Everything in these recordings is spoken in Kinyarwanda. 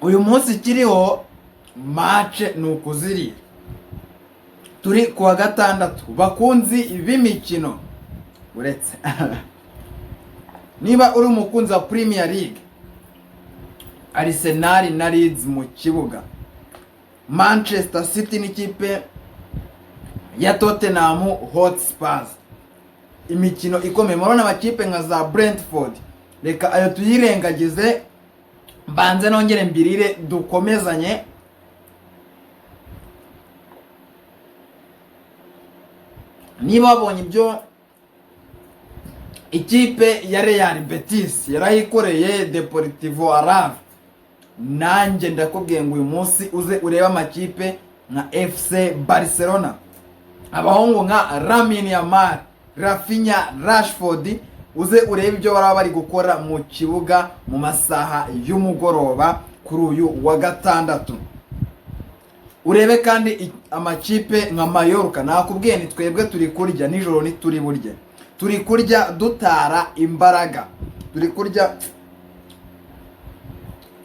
uyu munsi kiriho match nukuzirira. Turi kuwa gatandatu bakunzi b'imikino uretse niba uri umukunzi wa Premier League, Arsenal na Leeds mu kibuga, Manchester City n'ikipe ya Tottenham Hotspur, imikino ikomeye. Murabona amakipe nka za Brentford, reka ayo tuyirengagize mbanze nongere mbirire dukomezanye. Niba wabonye ibyo ikipe ya Real Betis yarayikoreye Deportivo Alaves, nanjye ndakubwiye ngo uyu munsi uze urebe amakipe nka FC Barcelona, abahungu nka Lamine Yamal, Rafinha, Rashford, uze urebe ibyo baraba bari gukora mu kibuga mu masaha y'umugoroba kuri uyu wa gatandatu. Urebe kandi amakipe nka Mallorca, nakubwiye ni twebwe turi kurya nijoro ni turi burye, turi kurya dutara imbaraga,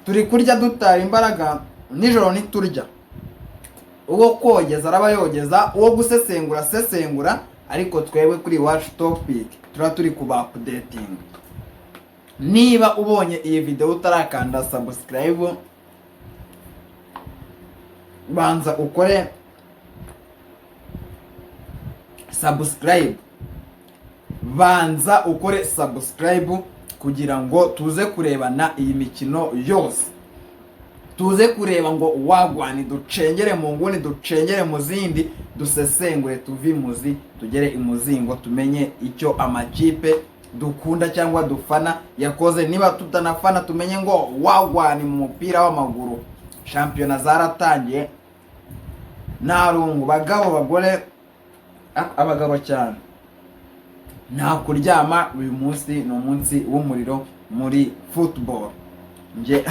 turi kurya dutara imbaraga nijoro ni turya. Uwo kogeza araba yogeza, uwo gusesengura sesengura, ariko twebwe kuri Watch Topic turi kuba updating. Niba ubonye iyi video utarakanda subscribe, banza ukore subscribe kugira ngo tuze kurebana iyi mikino yose, tuze kureba ngo wagwani ducengere mu nguni, ducengere mu zindi, dusesengure tuvi muzi tugere imuzingo, tumenye icyo amakipe dukunda cyangwa dufana yakoze. Niba tutanafana tumenye ngo wagwani mu mupira w'amaguru, shampiyona zaratangiye. Narungu bagabo bagore, abagabo cyane nta kuryama. Uyu munsi ni umunsi w'umuriro muri football. Nje